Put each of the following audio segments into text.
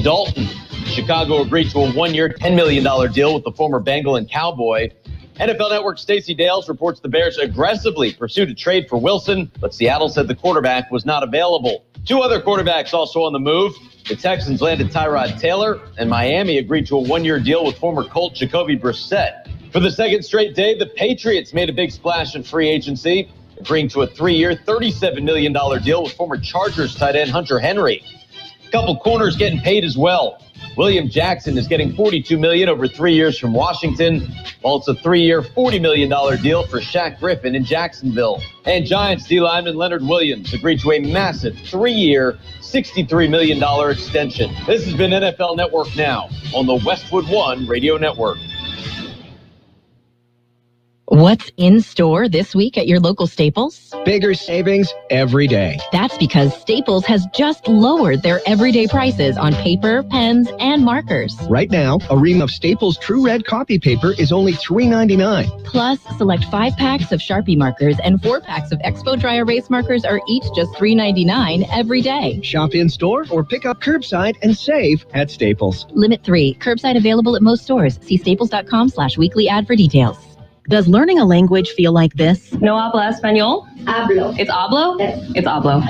Dalton. Chicago agreed to a one-year, $10 million deal with the former Bengal and Cowboy. NFL Network Stacey Dales reports the Bears aggressively pursued a trade for Wilson, but Seattle said the quarterback was not available. Two other quarterbacks also on the move. The Texans landed Tyrod Taylor, and Miami agreed to a one-year deal with former Colt Jacoby Brissett. For the second straight day, the Patriots made a big splash in free agency, agreeing to a 3-year, $37 million deal with former Chargers tight end Hunter Henry. A couple corners getting paid as well. William Jackson is getting $42 million over 3 years from Washington, while it's a 3-year, $40 million deal for Shaq Griffin in Jacksonville. And Giants D lineman Leonard Williams agreed to a massive 3-year, $63 million extension. This has been NFL Network Now on the Westwood One Radio Network. What's in store this week at your local Staples? Bigger savings every day. That's because Staples has just lowered their everyday prices on paper, pens, and markers. Right now, a ream of Staples True Red copy paper is only $3.99. Plus, select 5 packs of Sharpie markers and 4 packs of Expo Dry Erase markers are each just $3.99 every day. Shop in store or pick up curbside and save at Staples. Limit 3. Curbside available at most stores. See staples.com/weekly ad for details. Does learning a language feel like this? No habla español? Hablo. It's hablo? Yes. It's hablo.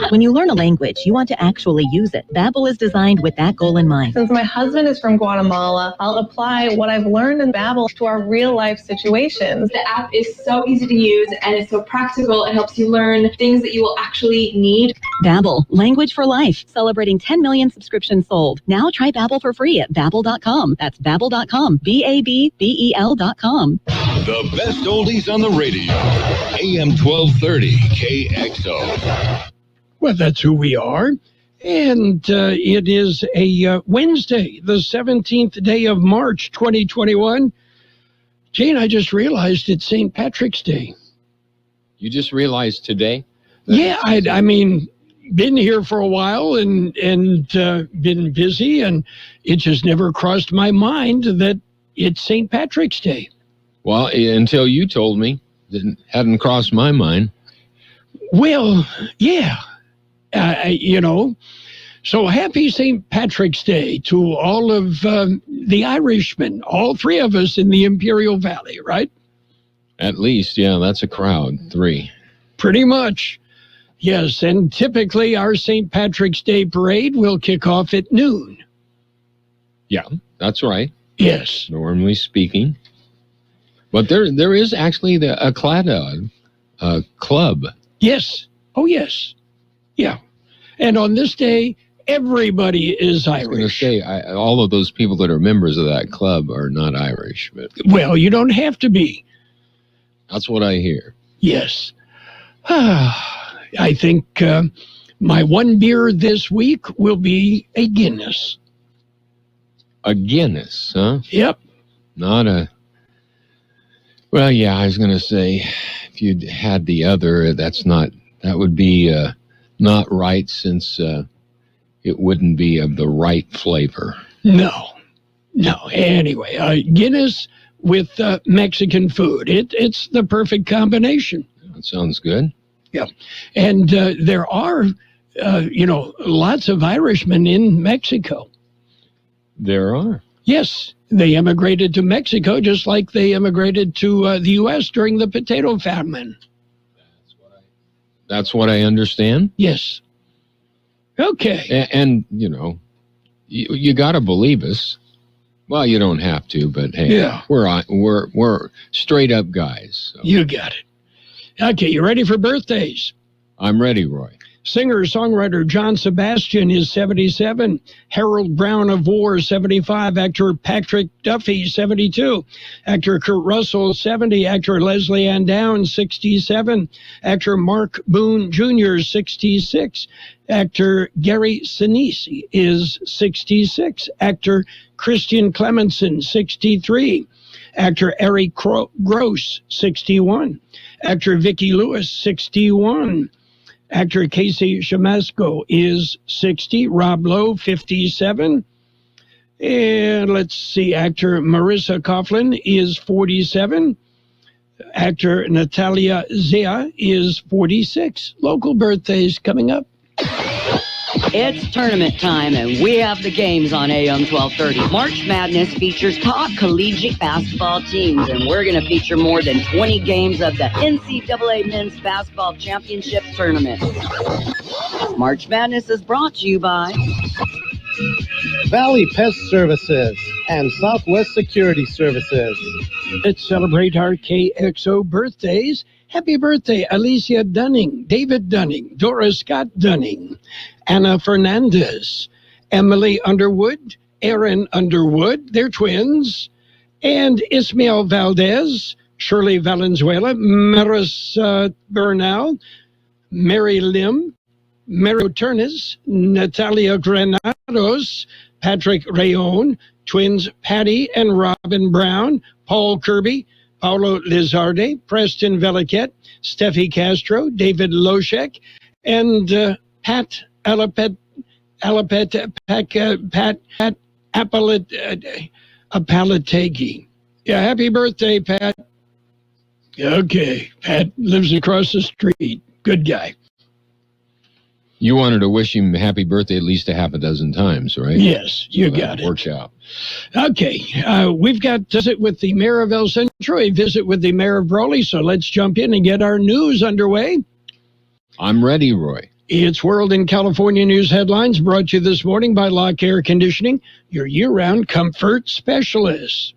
When you learn a language, you want to actually use it. Babbel is designed with that goal in mind. Since my husband is from Guatemala, I'll apply what I've learned in Babbel to our real-life situations. The app is so easy to use and it's so practical. It helps you learn things that you will actually need. Babbel, language for life. Celebrating 10 million subscriptions sold. Now try Babbel for free at Babbel.com. That's Babbel.com. Babbel.com. The best oldies on the radio. AM 1230 KXO. Well, that's who we are. And it is a Wednesday, the 17th day of March, 2021. Jane, I just realized it's St. Patrick's Day. You just realized today? Yeah, I mean, been here for a while and been busy, and it just never crossed my mind that it's St. Patrick's Day. Well, until you told me, it hadn't crossed my mind. Well, yeah, so happy St. Patrick's Day to all of the Irishmen, all 3 of us in the Imperial Valley, right? At least, yeah, that's a crowd, 3. Pretty much, yes, and typically our St. Patrick's Day parade will kick off at noon. Yeah, that's right. Yes. Normally speaking. But there is actually a Claddagh club. Yes. Oh, yes. Yeah. And on this day, everybody is Irish. I was going to say, all of those people that are members of that club are not Irish. But well, you don't have to be. That's what I hear. Yes. I think my one beer this week will be a Guinness. A Guinness, huh? Yep. Not a... Well, yeah, I was going to say, if you'd had the other, that would be not right, since it wouldn't be of the right flavor. No. Anyway, Guinness with Mexican food. It's the perfect combination. That sounds good. Yeah. And there are, lots of Irishmen in Mexico. There are. Yes. They immigrated to Mexico just like they immigrated to the U.S. during the potato famine. That's what I understand. Yes. Okay. And you got to believe us. Well, you don't have to, but hey, yeah. we're straight up guys. So. You got it. Okay, you ready for birthdays? I'm ready, Roy. Singer-songwriter John Sebastian is 77. Harold Brown of War, 75. Actor Patrick Duffy, 72. Actor Kurt Russell, 70. Actor Leslie Ann Downs, 67. Actor Mark Boone Jr., 66. Actor Gary Sinise is 66. Actor Christian Clemenson, 63. Actor Eric Gross, 61. Actor Vicki Lewis, 61. Actor Casey Shamasco is 60. Rob Lowe, 57. And let's see, actor Marissa Coughlan is 47. Actor Natalia Zia is 46. Local birthdays coming up. It's tournament time, and we have the games on AM 1230. March Madness features top collegiate basketball teams, and we're going to feature more than 20 games of the NCAA Men's Basketball Championship Tournament. March Madness is brought to you by Valley Pest Services and Southwest Security Services. Let's celebrate our KXO birthdays. Happy birthday, Alicia Dunning, David Dunning, Dora Scott Dunning, Anna Fernandez, Emily Underwood, Aaron Underwood, they're twins, and Ismael Valdez, Shirley Valenzuela, Maris Bernal, Mary Lim, Mero Turnes, Natalia Granados, Patrick Rayon, twins Patty and Robin Brown, Paul Kirby, Paulo Lizarde, Preston Veliquette, Steffi Castro, David Loshek, and Pat Apalategi. Yeah, happy birthday, Pat. Okay, Pat lives across the street. Good guy. You wanted to wish him happy birthday at least a half a dozen times, right? Yes, you got it. Works out. Okay, we've got a visit with the mayor of El Centro, a visit with the mayor of Brawley, so let's jump in and get our news underway. I'm ready, Roy. It's World in California News Headlines, brought to you this morning by Lock Air Conditioning, your year-round comfort specialist.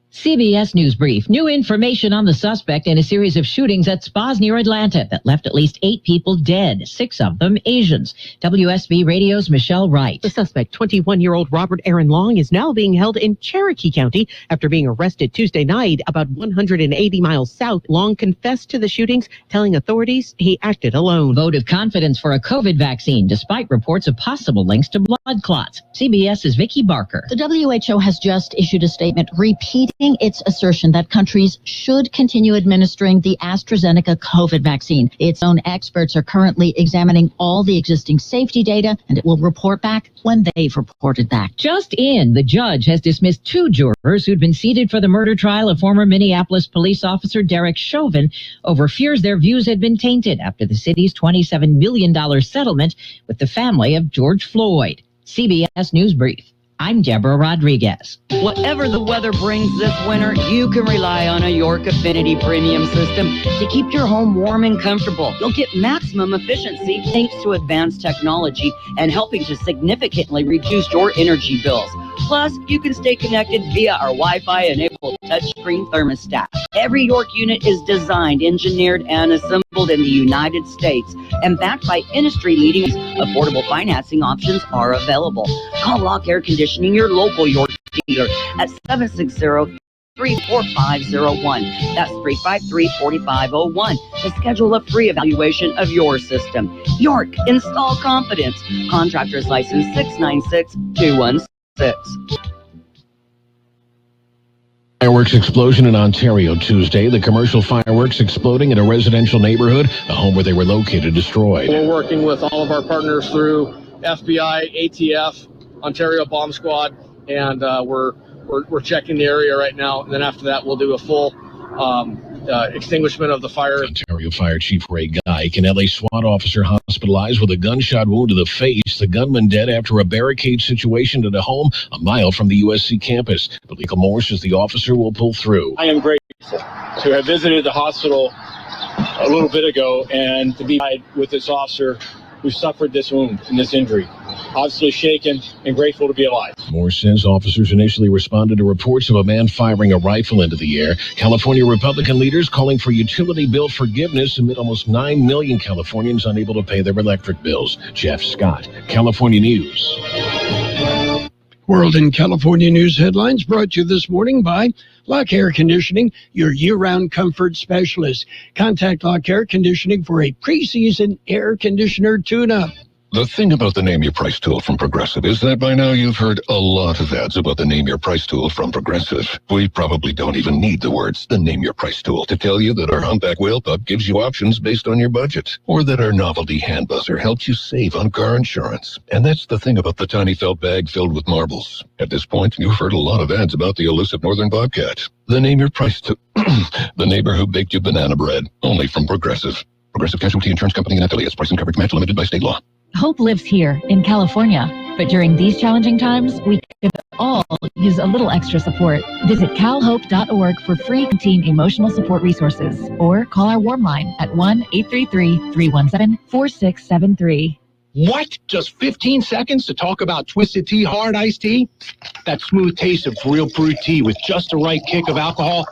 CBS News Brief. New information on the suspect in a series of shootings at spas near Atlanta that left at least 8 people dead, 6 of them Asians. WSB Radio's Michelle Wright. The suspect, 21-year-old Robert Aaron Long, is now being held in Cherokee County after being arrested Tuesday night about 180 miles south. Long confessed to the shootings, telling authorities he acted alone. Vote of confidence for a COVID vaccine, despite reports of possible links to blood clots. CBS's Vicki Barker. The WHO has just issued a statement repeating its assertion that countries should continue administering the AstraZeneca COVID vaccine. Its own experts are currently examining all the existing safety data, and it will report back when they've reported back. Just in, the judge has dismissed 2 jurors who'd been seated for the murder trial of former Minneapolis police officer Derek Chauvin over fears their views had been tainted after the city's $27 million settlement with the family of George Floyd. CBS News Brief. I'm Deborah Rodriguez. Whatever the weather brings this winter, you can rely on a York Affinity Premium system to keep your home warm and comfortable. You'll get maximum efficiency thanks to advanced technology and helping to significantly reduce your energy bills. Plus, you can stay connected via our Wi-Fi-enabled touchscreen thermostat. Every York unit is designed, engineered, and assembled in the United States, and backed by industry-leading affordable financing options are available. Call Lock Air Conditioning, your local York dealer, at 760-34501. That's 353-4501 to schedule a free evaluation of your system. York, install confidence. Contractor's license 696-216. Fireworks explosion in Ontario Tuesday. The commercial fireworks exploding in a residential neighborhood, a home where they were located, destroyed. We're working with all of our partners through FBI, ATF, Ontario Bomb Squad, and we're checking the area right now. And then after that, we'll do a full extinguishment of the fire. Ontario Fire Chief Ray Geik, an LA SWAT officer hospitalized with a gunshot wound to the face. The gunman dead after a barricade situation at a home a mile from the USC campus. But Legal Moore says the officer will pull through. I am grateful to have visited the hospital a little bit ago and to be with this officer who suffered this wound and this injury. Obviously shaken and grateful to be alive. Moore says officers initially responded to reports of a man firing a rifle into the air. California Republican leaders calling for utility bill forgiveness amid almost 9 million Californians unable to pay their electric bills. Jeff Scott, California News. World in California News Headlines brought to you this morning by Lock Air Conditioning, your year-round comfort specialist. Contact Lock Air Conditioning for a preseason air conditioner tune-up. The thing about the Name Your Price tool from Progressive is that by now you've heard a lot of ads about the Name Your Price tool from Progressive. We probably don't even need the words, the Name Your Price tool, to tell you that our humpback whale pup gives you options based on your budget, or that our novelty hand buzzer helps you save on car insurance. And that's the thing about the tiny felt bag filled with marbles. At this point, you've heard a lot of ads about the elusive northern bobcat. The Name Your Price tool, the neighbor who baked you banana bread, only from Progressive. Progressive Casualty Insurance Company and affiliates. Price and coverage match limited by state law. Hope lives here in California, but during these challenging times, we could all use a little extra support. Visit calhope.org for free teen emotional support resources, or call our warm line at 1-833-317-4673. What? Just 15 seconds to talk about Twisted Tea Hard Iced Tea? That smooth taste of real brewed tea with just the right kick of alcohol?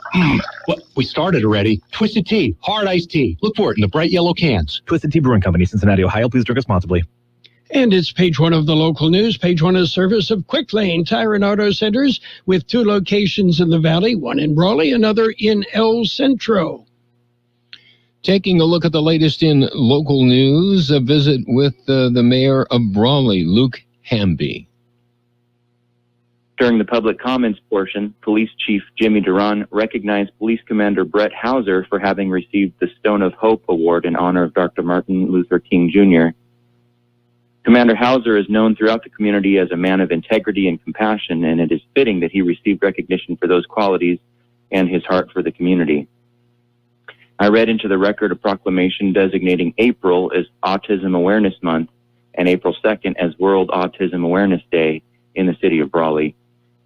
Well, we started already. Twisted Tea Hard Iced Tea. Look for it in the bright yellow cans. Twisted Tea Brewing Company, Cincinnati, Ohio. Please drink responsibly. And it's page one of the local news. Page one is service of Quick Lane Tire and Auto Centers with 2 locations in the Valley, one in Brawley, another in El Centro. Taking a look at the latest in local news, a visit with the mayor of Brawley, Luke Hamby. During the public comments portion, Police Chief Jimmy Duran recognized Police Commander Brett Hauser for having received the Stone of Hope Award in honor of Dr. Martin Luther King Jr. Commander Hauser is known throughout the community as a man of integrity and compassion, and it is fitting that he received recognition for those qualities and his heart for the community. I read into the record a proclamation designating April as Autism Awareness Month and April 2nd as World Autism Awareness Day in the city of Brawley.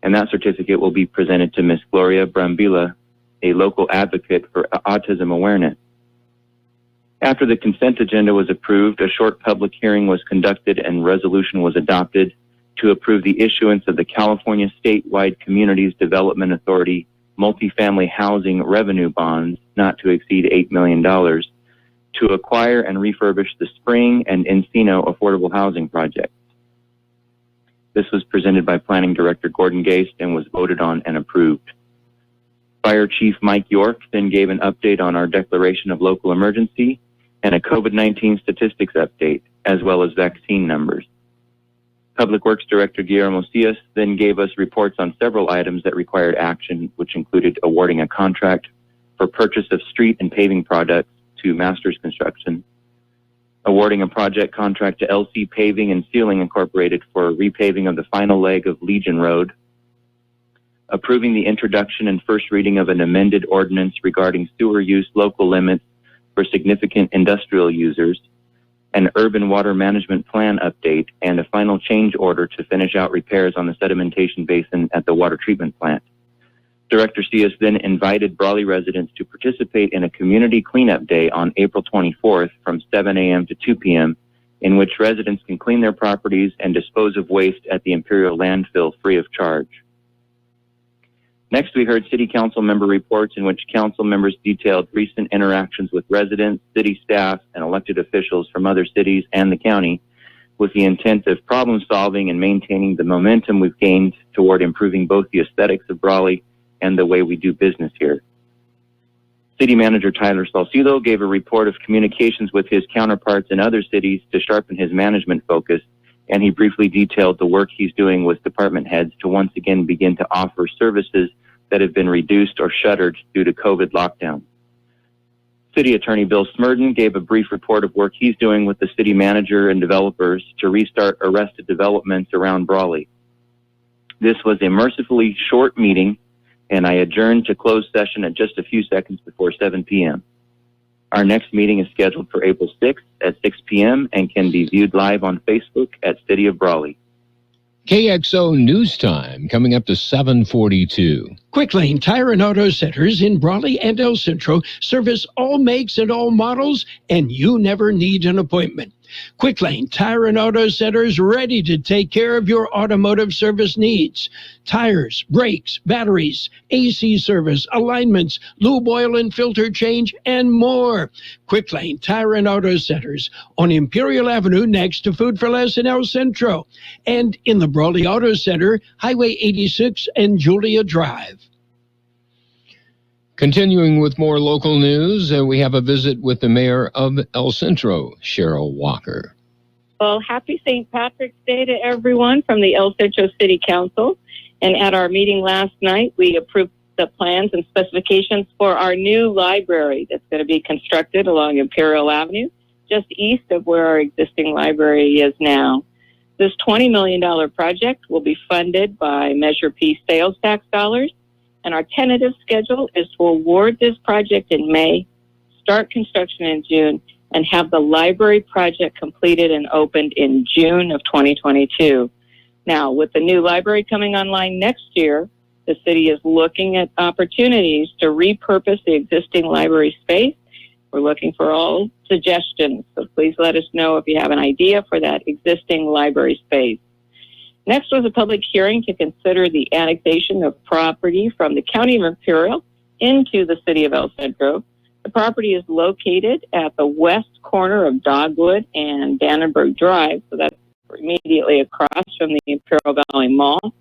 And that certificate will be presented to Miss Gloria Brambilla, a local advocate for autism awareness. After the consent agenda was approved, a short public hearing was conducted and resolution was adopted to approve the issuance of the California Statewide Communities Development Authority multifamily housing revenue bonds not to exceed $8 million to acquire and refurbish the Spring and Encino affordable housing projects. This was presented by Planning Director Gordon Gast and was voted on and approved. Fire Chief Mike York then gave an update on our declaration of local emergency and a COVID-19 statistics update, as well as vaccine numbers. Public Works Director Guillermo Cias then gave us reports on several items that required action, which included awarding a contract for purchase of street and paving products to Masters Construction, awarding a project contract to LC Paving and Sealing Incorporated for repaving of the final leg of Legion Road, approving the introduction and first reading of an amended ordinance regarding sewer use local limits for significant industrial users, an urban water management plan update, and a final change order to finish out repairs on the sedimentation basin at the water treatment plant. Director Cias then invited Brawley residents to participate in a community cleanup day on April 24th from 7 a.m. to 2 p.m., in which residents can clean their properties and dispose of waste at the Imperial landfill free of charge. Next, we heard City Council member reports in which council members detailed recent interactions with residents, city staff, and elected officials from other cities and the county with the intent of problem solving and maintaining the momentum we've gained toward improving both the aesthetics of Brawley and the way we do business here. City Manager Tyler Salcido gave a report of communications with his counterparts in other cities to sharpen his management focus, and he briefly detailed the work he's doing with department heads to once again begin to offer services that have been reduced or shuttered due to COVID lockdown. City Attorney Bill Smurden gave a brief report of work he's doing with the city manager and developers to restart arrested developments around Brawley. This was a mercifully short meeting, and I adjourned to closed session at just a few seconds before 7 p.m. Our next meeting is scheduled for April 6th at 6 p.m. and can be viewed live on Facebook at City of Brawley. KXO News Time, coming up to 7:42. Quick Lane Tire and Auto Centers in Brawley and El Centro service all makes and all models, and you never need an appointment. Quick Lane Tire and Auto Centers ready to take care of your automotive service needs. Tires, brakes, batteries, AC service, alignments, lube oil and filter change, and more. Quick Lane Tire and Auto Centers on Imperial Avenue next to Food for Less in El Centro, and in the Brawley Auto Center, Highway 86 and Julia Drive. Continuing with more local news, we have a visit with the mayor of El Centro, Cheryl Walker. Well, happy St. Patrick's Day to everyone from the El Centro City Council. And at our meeting last night, we approved the plans and specifications for our new library that's going to be constructed along Imperial Avenue, just east of where our existing library is now. This $20 million project will be funded by Measure P sales tax dollars, and our tentative schedule is to award this project in May, start construction in June, and have the library project completed and opened in June of 2022. Now, with the new library coming online next year, the city is looking at opportunities to repurpose the existing library space. We're looking for all suggestions, so please let us know if you have an idea for that existing library space. Next was a public hearing to consider the annexation of property from the County of Imperial into the city of El Centro. The property is located at the west corner of Dogwood and Dannenberg Drive, so that's immediately across from the Imperial Valley Mall.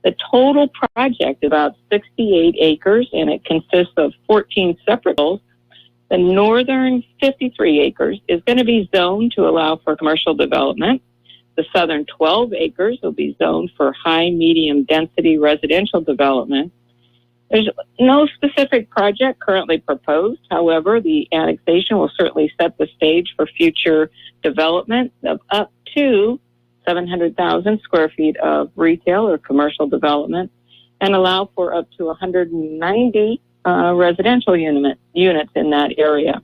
The total project is about 68 acres, and it consists of 14 separate parcels. The northern 53 acres is going to be zoned to allow for commercial development. The southern 12 acres will be zoned for high, medium density residential development. There's no specific project currently proposed. However, the annexation will certainly set the stage for future development of up to 700,000 square feet of retail or commercial development and allow for up to 190 residential units in that area.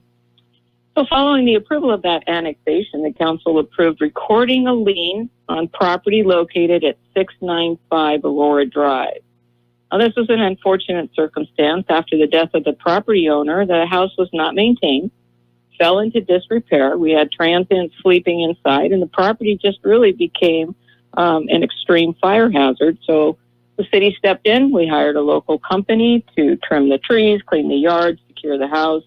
So following the approval of that annexation, the council approved recording a lien on property located at 695 Aurora Drive. Now, this was an unfortunate circumstance. After the death of the property owner, the house was not maintained, fell into disrepair. We had transients sleeping inside, and the property just really became an extreme fire hazard. So the city stepped in. We hired a local company to trim the trees, clean the yard, secure the house.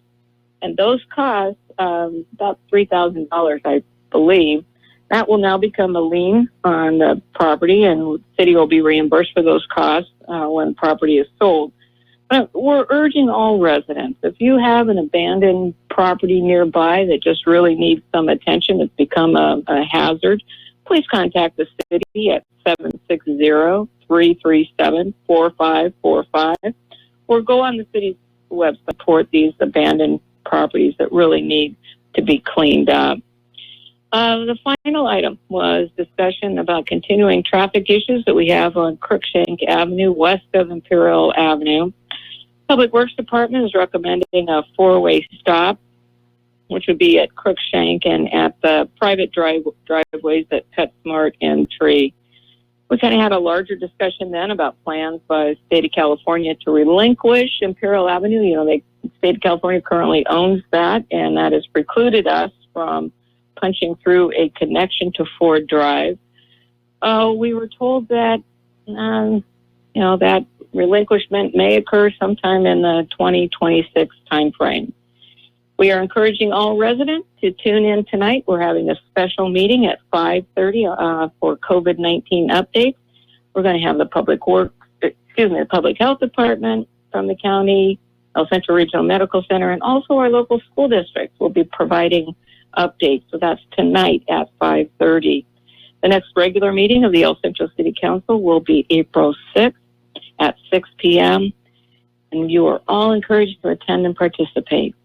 And those costs, about $3,000, I believe, that will now become a lien on the property, and the city will be reimbursed for those costs when property is sold. But we're urging all residents, if you have an abandoned property nearby that just really needs some attention, it's become a hazard, please contact the city at 760-337-4545 or go on the city's website to support these abandoned properties that really need to be cleaned up. The final item was discussion about continuing traffic issues that we have on Crookshank Avenue, west of Imperial Avenue. Public Works Department is recommending a four-way stop, which would be at Crookshank and at the private driveways at PetSmart and Tree. We kind of had a larger discussion then about plans by the state of California to relinquish Imperial Avenue. You know, the state of California currently owns that, and that has precluded us from punching through a connection to Ford Drive. We were told that, that relinquishment may occur sometime in the 2026 timeframe. We are encouraging all residents to tune in tonight. We're having a special meeting at 5:30 for COVID-19 updates. We're going to have the Public Health Department from the county, El Centro Regional Medical Center, and also our local school districts will be providing updates. So that's tonight at 5:30. The next regular meeting of the El Centro City Council will be April 6th at 6 p.m. And you are all encouraged to attend and participate.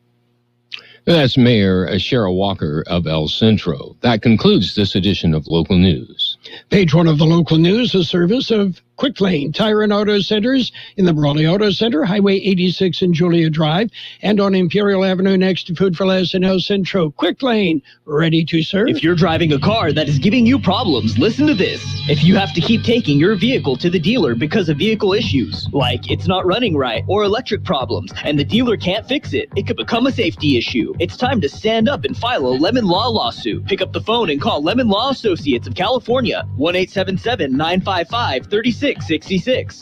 That's Mayor Cheryl Walker of El Centro. That concludes this edition of Local News. Page one of the local news, a service of Quick Lane Tire and Auto Centers in the Brawley Auto Center, Highway 86 and Julia Drive, and on Imperial Avenue next to Food for Less in El Centro. Quick Lane, ready to serve. If you're driving a car that is giving you problems, listen to this. If you have to keep taking your vehicle to the dealer because of vehicle issues, like it's not running right or electric problems, and the dealer can't fix it, it could become a safety issue. It's time to stand up and file a Lemon Law lawsuit. Pick up the phone and call Lemon Law Associates of California, 1-877-955-3666.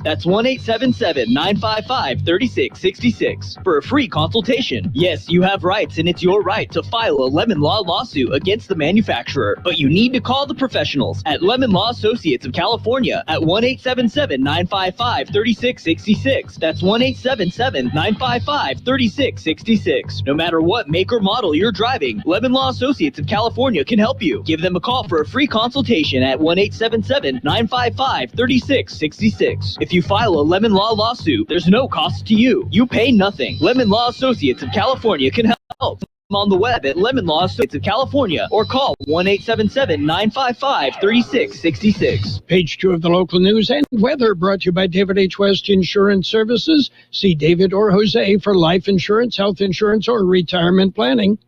That's 1-877-955-3666 for a free consultation. Yes, you have rights, and it's your right to file a Lemon Law lawsuit against the manufacturer, but you need to call the professionals at Lemon Law Associates of California at 1-877-955-3666. That's 1-877-955-3666. No matter what make or model you're driving, Lemon Law Associates of California can help you. Give them a call for a free consultation at 1-877-955-3666. If you file a Lemon Law lawsuit, there's no cost to you. You pay nothing. Lemon Law Associates of California can help. On the web at Lemon Law Associates of California or call 1-877-955-3666. Page two of the local news and weather brought to you by David H. West Insurance Services. See David or Jose for life insurance, health insurance, or retirement planning.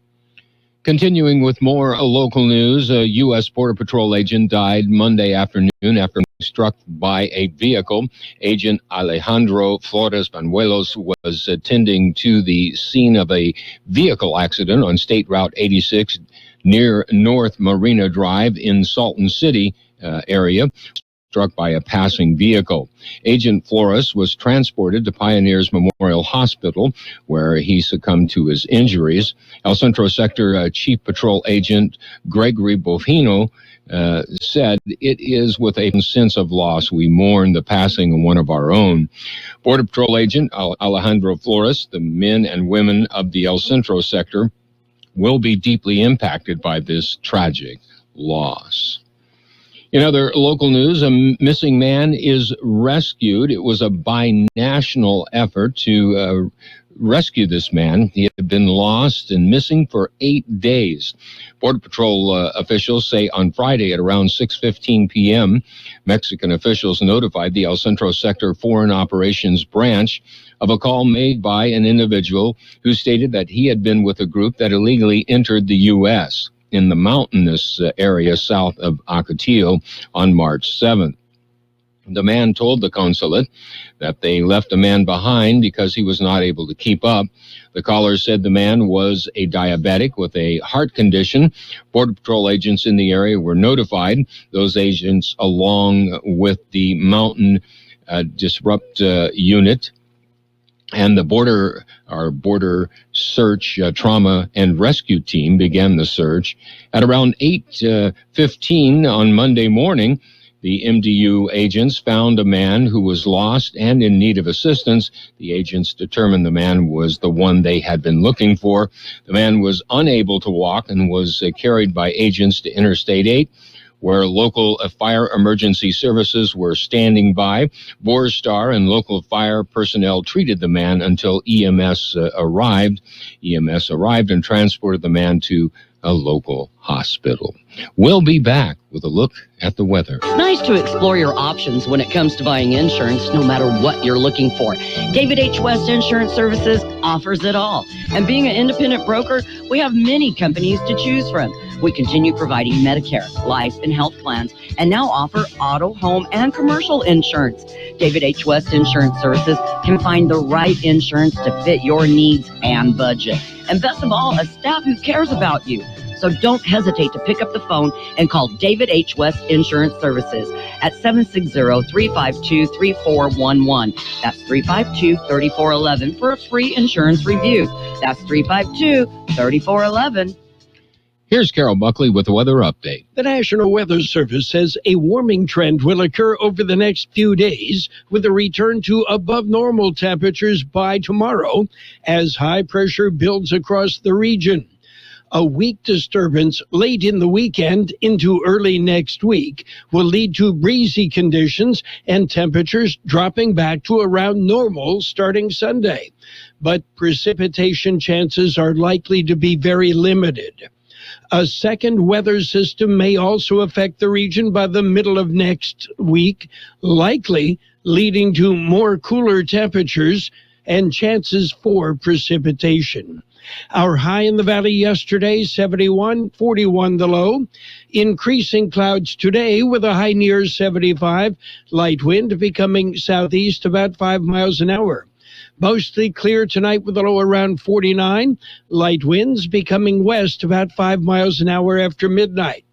Continuing with more local news, a U.S. Border Patrol agent died Monday afternoon after being struck by a vehicle. Agent Alejandro Flores Banuelos was attending to the scene of a vehicle accident on State Route 86 near North Marina Drive in Salton City area, struck by a passing vehicle. Agent Flores was transported to Pioneers Memorial Hospital, where he succumbed to his injuries. El Centro Sector Chief Patrol Agent Gregory Bofino said, "It is with a sense of loss we mourn the passing of one of our own." Border Patrol Agent Alejandro Flores, the men and women of the El Centro Sector, will be deeply impacted by this tragic loss. In other local news, a missing man is rescued. It was a binational effort to rescue this man. He had been lost and missing for 8 days. Border Patrol officials say on Friday at around 6:15 p.m., Mexican officials notified the El Centro Sector Foreign Operations Branch of a call made by an individual who stated that he had been with a group that illegally entered the U.S. in the mountainous area south of Ocotillo on March 7th. The man told the consulate that they left a man behind because he was not able to keep up. The caller said the man was a diabetic with a heart condition. Border Patrol agents in the area were notified. Those agents, along with the Mountain Disrupt Unit, and the border search trauma and rescue team began the search. At around 8:15 on Monday morning, the MDU agents found a man who was lost and in need of assistance. The agents determined the man was the one they had been looking for. The man was unable to walk and was carried by agents to Interstate 8, where local fire emergency services were standing by. Borstar and local fire personnel treated the man until EMS arrived. EMS arrived and transported the man to a local hospital. We'll be back with a look at the weather. It's nice to explore your options when it comes to buying insurance, no matter what you're looking for. David H. West Insurance Services offers it all. And being an independent broker, we have many companies to choose from. We continue providing Medicare, life, and health plans, and now offer auto, home, and commercial insurance. David H. West Insurance Services can find the right insurance to fit your needs and budget. And best of all, a staff who cares about you. So don't hesitate to pick up the phone and call David H. West Insurance Services at 760-352-3411. That's 352-3411 for a free insurance review. That's 352-3411. Here's Carol Buckley with the weather update. The National Weather Service says a warming trend will occur over the next few days, with a return to above normal temperatures by tomorrow as high pressure builds across the region. A weak disturbance late in the weekend into early next week will lead to breezy conditions and temperatures dropping back to around normal starting Sunday. But precipitation chances are likely to be very limited. A second weather system may also affect the region by the middle of next week, likely leading to more cooler temperatures and chances for precipitation. Our high in the valley yesterday, 71, 41 the low. Increasing clouds today with a high near 75. Light wind becoming southeast about 5 miles an hour. Mostly clear tonight with a low around 49. Light winds becoming west about 5 miles an hour after midnight.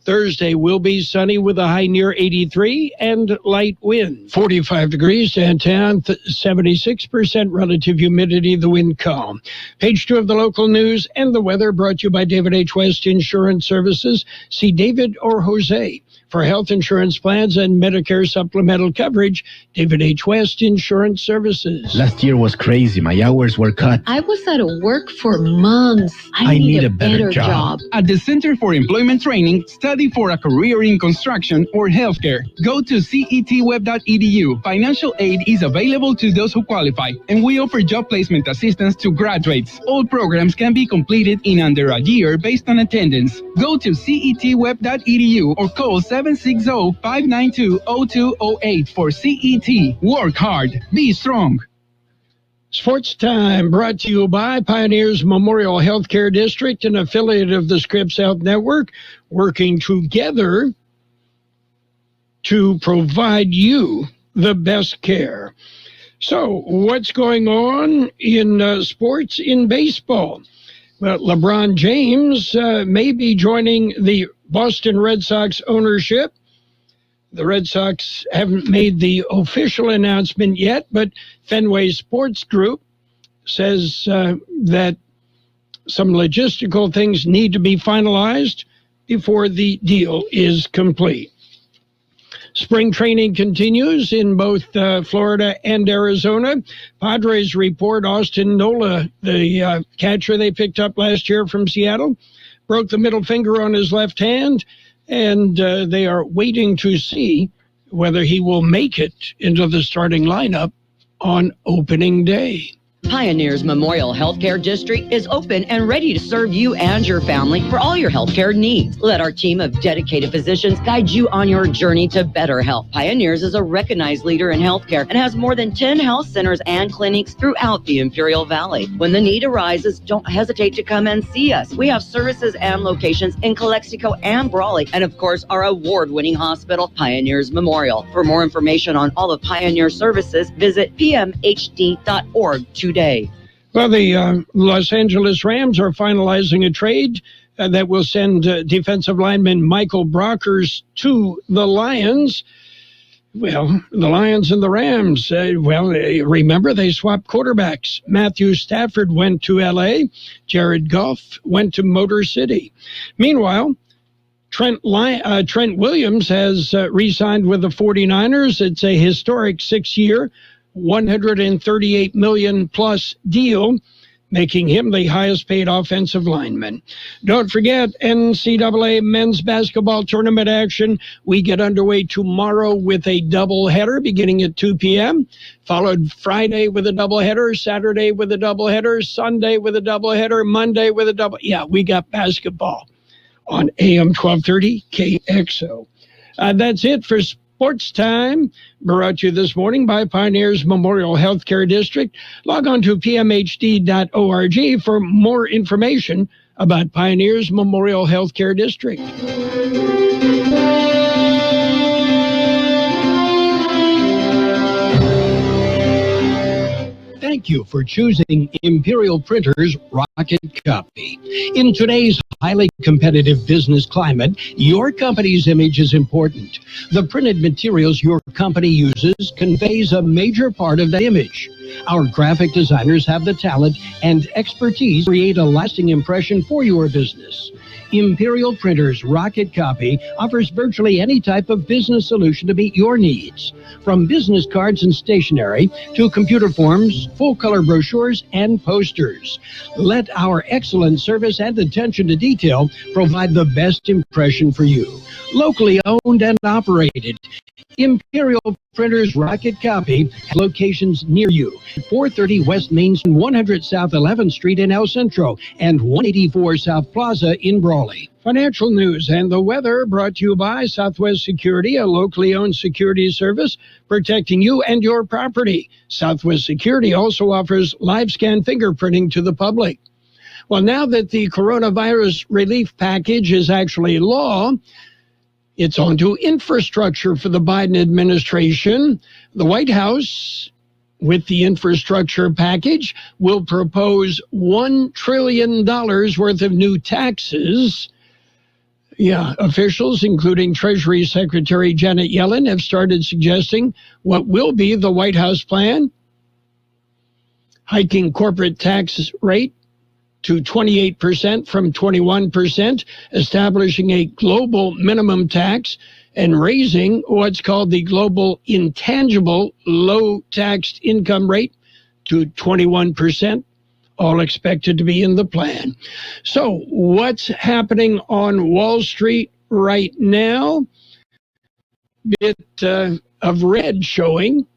Thursday will be sunny with a high near 83 and light wind. 45 degrees downtown, 76% relative humidity, the wind calm. Page 2 of the local news and the weather brought to you by David H. West Insurance Services. See David or Jose. For health insurance plans and Medicare supplemental coverage, David H. West Insurance Services. Last year was crazy. My hours were cut. I was out of work for months. I need a better job. At the Center for Employment Training, study for a career in construction or healthcare. Go to cetweb.edu. Financial aid is available to those who qualify, and we offer job placement assistance to graduates. All programs can be completed in under a year based on attendance. Go to cetweb.edu or call 760-592-0208 for CET. Work hard. Be strong. Sports Time brought to you by Pioneers Memorial Healthcare District, an affiliate of the Scripps Health Network, working together to provide you the best care. So, what's going on in sports in baseball? Well, LeBron James may be joining the Boston Red Sox ownership. The Red Sox haven't made the official announcement yet, but Fenway Sports Group says that some logistical things need to be finalized before the deal is complete. Spring training continues in both Florida and Arizona. Padres report Austin Nola, the catcher they picked up last year from Seattle, broke the middle finger on his left hand, and they are waiting to see whether he will make it into the starting lineup on opening day. Pioneers Memorial Healthcare District is open and ready to serve you and your family for all your healthcare needs. Let our team of dedicated physicians guide you on your journey to better health. Pioneers is a recognized leader in healthcare and has more than 10 health centers and clinics throughout the Imperial Valley. When the need arises, don't hesitate to come and see us. We have services and locations in Calexico and Brawley, and of course, our award-winning hospital, Pioneers Memorial. For more information on all of Pioneer services, visit pmhd.org today. Well, the Los Angeles Rams are finalizing a trade that will send defensive lineman Michael Brockers to the Lions. Well, the Lions and the Rams, remember they swapped quarterbacks. Matthew Stafford went to L.A., Jared Goff went to Motor City. Meanwhile, Trent Williams has re-signed with the 49ers. It's a historic 6-year, $138 million plus deal, making him the highest paid offensive lineman. Don't forget NCAA men's basketball tournament action. We get underway tomorrow with a doubleheader beginning at 2 p.m., followed Friday with a doubleheader, Saturday with a doubleheader, Sunday with a doubleheader, Monday with a double. Yeah, we got basketball on AM 1230 KXO. That's it for Sports Time, brought to you this morning by Pioneers Memorial Healthcare District. Log on to pmhd.org for more information about Pioneers Memorial Healthcare District. Thank you for choosing Imperial Printers Rocket Copy. In today's highly competitive business climate, your company's image is important. The printed materials your company uses conveys a major part of that image. Our graphic designers have the talent and expertise to create a lasting impression for your business. Imperial Printers Rocket Copy offers virtually any type of business solution to meet your needs, from business cards and stationery to computer forms, full-color brochures, and posters. Let our excellent service and attention to detail provide the best impression for you. Locally owned and operated, Imperial Printers Rocket Copy has locations near you. 430 West Main Street, 100 South 11th Street in El Centro, and 184 South Plaza in Brawley. Financial news and the weather brought to you by Southwest Security, a locally owned security service protecting you and your property. Southwest Security also offers live scan fingerprinting to the public. Well, now that the coronavirus relief package is actually law, it's on to infrastructure for the Biden administration. The White House, with the infrastructure package, will propose $1 trillion worth of new taxes. Yeah, officials, including Treasury Secretary Janet Yellen, have started suggesting what will be the White House plan: hiking corporate tax rate to 28% from 21%, establishing a global minimum tax, and raising what's called the global intangible low-taxed income rate to 21%, all expected to be in the plan. So what's happening on Wall Street right now? Bit of red showing.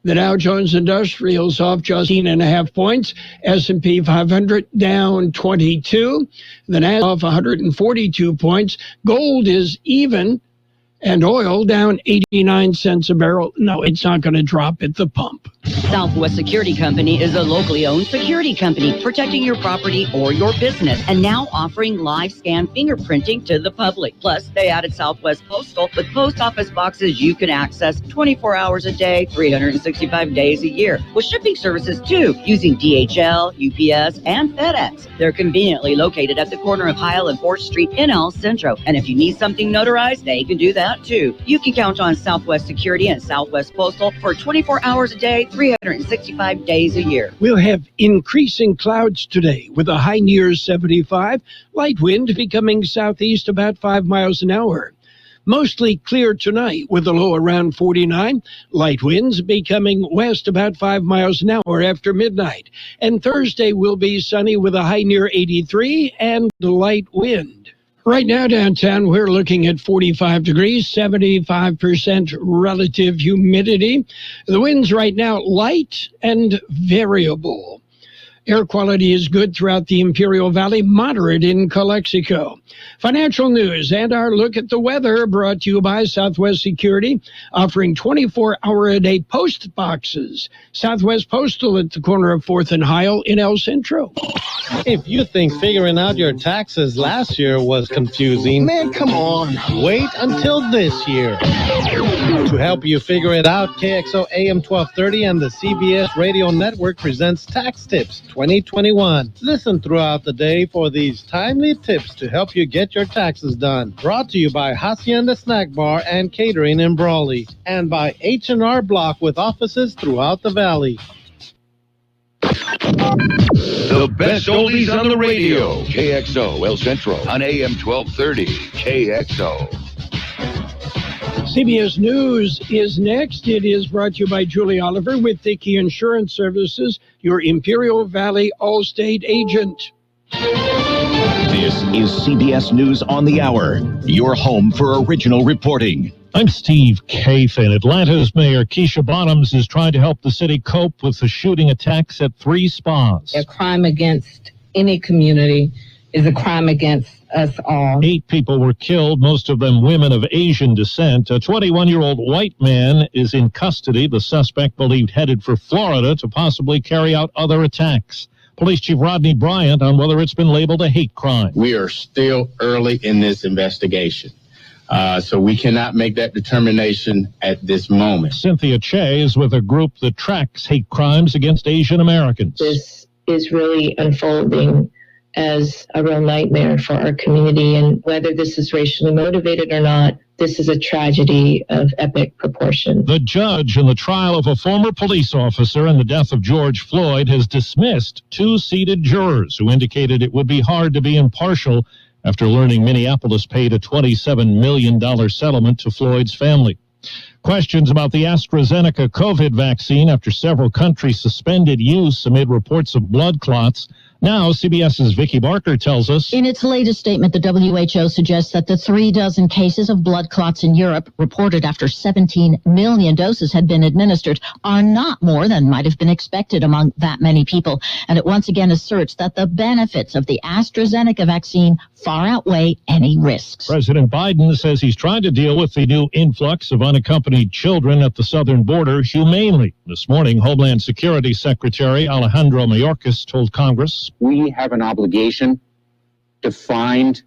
The Dow Jones Industrial's off just 18.5 points. S&P 500 down 22. The Nasdaq off 142 points. Gold is even, and oil down 89 cents a barrel. No, it's not going to drop at the pump. Southwest Security Company is a locally owned security company protecting your property or your business, and now offering live scan fingerprinting to the public. Plus, they added Southwest Postal with post office boxes you can access 24 hours a day, 365 days a year, with shipping services too, using DHL, UPS, and FedEx. They're conveniently located at the corner of Heil and 4th Street in El Centro, and if you need something notarized, they can do that too. You can count on Southwest Security and Southwest Postal for 24 hours a day, 365 days a year. We'll have increasing clouds today with a high near 75, light wind becoming southeast about 5 miles an hour. Mostly clear tonight with a low around 49, light winds becoming west about 5 miles an hour after midnight. And Thursday will be sunny with a high near 83 and light wind. Right now downtown, we're looking at 45 degrees, 75% relative humidity. The winds right now light and variable. Air quality is good throughout the Imperial Valley, moderate in Calexico. Financial news and our look at the weather brought to you by Southwest Security, offering 24-hour-a-day post boxes. Southwest Postal at the corner of 4th and Heil in El Centro. If you think figuring out your taxes last year was confusing, man, come on. Wait until this year. To help you figure it out, Kxo AM 1230 and the CBS Radio Network presents Tax Tips 2021. Listen throughout the day for these timely tips to help you get your taxes done. Brought to you by Hacienda Snack Bar and Catering in Brawley, and by H&R Block with offices throughout the valley. The best oldies on the radio. KXO El Centro on AM 1230. KXO. CBS News is next. It is brought to you by Julie Oliver with Dickey Insurance Services, your Imperial Valley Allstate agent. This is CBS News on the Hour, your home for original reporting. I'm Steve Kafen. Atlanta's Mayor Keisha Bottoms is trying to help the city cope with the shooting attacks at 3 spas. A crime against any community is a crime against us all. 8 people were killed, most of them women of Asian descent. A 21-year-old white man is in custody. The suspect believed headed for Florida to possibly carry out other attacks. Police Chief Rodney Bryant on whether it's been labeled a hate crime. We are still early in this investigation. So we cannot make that determination at this moment. Cynthia Che is with a group that tracks hate crimes against Asian Americans. This is really unfolding as a real nightmare for our community, and whether this is racially motivated or not, this is a tragedy of epic proportion. The judge in the trial of a former police officer in the death of George Floyd has dismissed 2 seated jurors who indicated it would be hard to be impartial after learning Minneapolis paid a $27 million settlement to Floyd's family. Questions about the AstraZeneca COVID vaccine after several countries suspended use amid reports of blood clots. Now, CBS's Vicki Barker tells us. In its latest statement, the WHO suggests that the 36 cases of blood clots in Europe, reported after 17 million doses had been administered, are not more than might have been expected among that many people. And it once again asserts that the benefits of the AstraZeneca vaccine far outweigh any risks. President Biden says he's trying to deal with the new influx of unaccompanied children at the southern border humanely. This morning, Homeland Security Secretary Alejandro Mayorkas told Congress, we have an obligation to find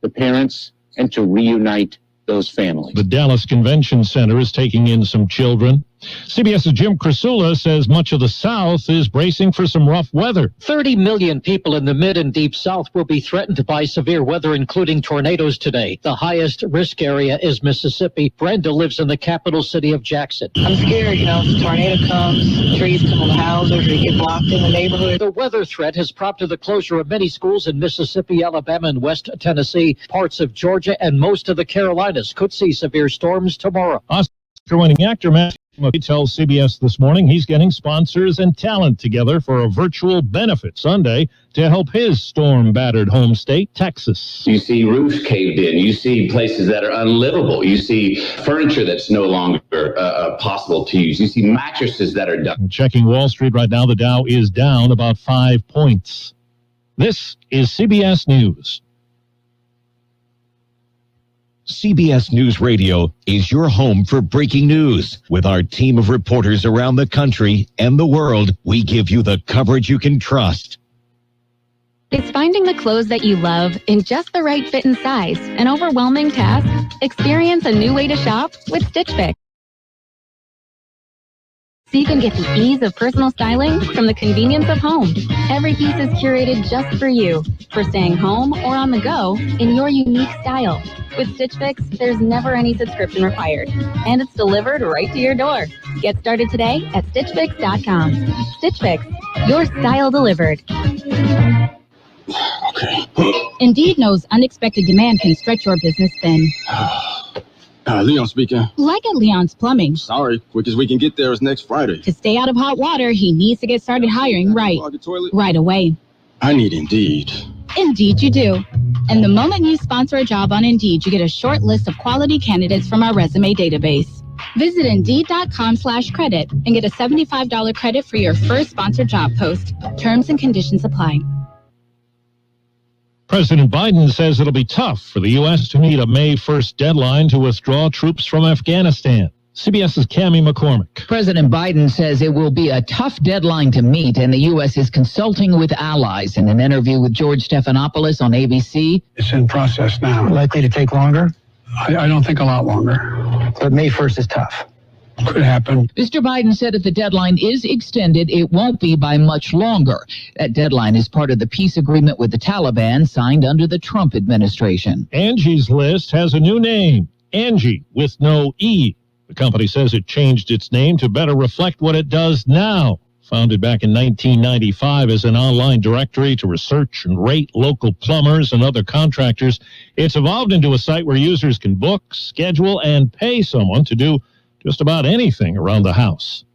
the parents and to reunite those families. The Dallas Convention Center is taking in some children. CBS's Jim Krasula says much of the South is bracing for some rough weather. 30 million people in the mid and deep South will be threatened by severe weather, including tornadoes today. The highest risk area is Mississippi. Brenda lives in the capital city of Jackson. I'm scared, if a tornado comes, trees come on the houses, or get blocked in the neighborhood. The weather threat has prompted the closure of many schools in Mississippi, Alabama, and West Tennessee. Parts of Georgia and most of the Carolinas could see severe storms tomorrow. Oscar-winning actor Matthew McConaughey tells CBS this morning he's getting sponsors and talent together for a virtual benefit Sunday to help his storm-battered home state, Texas. You see roofs caved in. You see places that are unlivable. You see furniture that's no longer possible to use. You see mattresses that are done. Checking Wall Street right now, the Dow is down about 5 points. This is CBS News. CBS News Radio is your home for breaking news. With our team of reporters around the country and the world, we give you the coverage you can trust. Is finding the clothes that you love in just the right fit and size an overwhelming task? Experience a new way to shop with Stitch Fix. So you can get the ease of personal styling from the convenience of home. Every piece is curated just for you, for staying home or on the go in your unique style. With Stitch Fix, there's never any subscription required, and it's delivered right to your door. Get started today at StitchFix.com. Stitch Fix, your style delivered. Okay. Indeed knows unexpected demand can stretch your business thin. Leon speaking. Like at Leon's Plumbing. Sorry, quickest we can get there is next Friday. To stay out of hot water, he needs to get started hiring right away. I need Indeed. Indeed you do. And the moment you sponsor a job on Indeed, you get a short list of quality candidates from our resume database. Visit Indeed.com/credit and get a $75 credit for your first sponsored job post. Terms and conditions apply. President Biden says it'll be tough for the U.S. to meet a May 1st deadline to withdraw troops from Afghanistan. CBS's Cammie McCormick. President Biden says it will be a tough deadline to meet, and the U.S. is consulting with allies. In an interview with George Stephanopoulos on ABC, it's in process now. Likely to take longer? I don't think a lot longer. But May 1st is tough. Could happen. Mr. Biden said if the deadline is extended, it won't be by much longer. That deadline is part of the peace agreement with the Taliban signed under the Trump administration. Angie's List has a new name, Angie, with no E. The company says it changed its name to better reflect what it does now. Founded back in 1995 as an online directory to research and rate local plumbers and other contractors, it's evolved into a site where users can book, schedule, and pay someone to do just about anything around the house.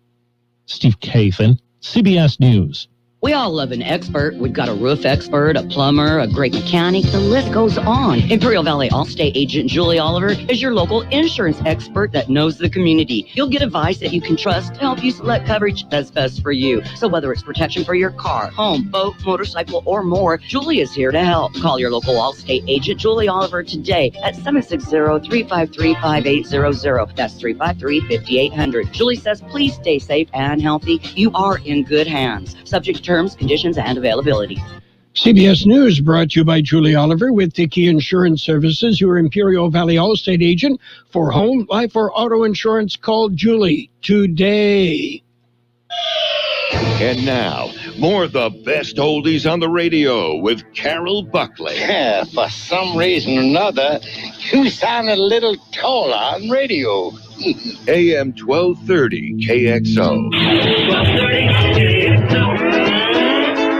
Steve Kathan, CBS News. We all love an expert. We've got a roof expert, a plumber, a great mechanic. The list goes on. Imperial Valley Allstate agent Julie Oliver is your local insurance expert that knows the community. You'll get advice that you can trust to help you select coverage that's best for you. So whether it's protection for your car, home, boat, motorcycle, or more, Julie is here to help. Call your local Allstate agent Julie Oliver today at 760-353-5800. That's 353-5800. Julie says, please stay safe and healthy. You are in good hands. Subject to terms, conditions, and availability. CBS News brought to you by Julie Oliver with Dickey Insurance Services, your Imperial Valley Allstate agent. For home, life, or auto insurance, call Julie today. And now, more of the best oldies on the radio with Carroll Buckley. Yeah, for some reason or another, you sounded a little taller on radio. AM 1230 KXO. 1230 KXO.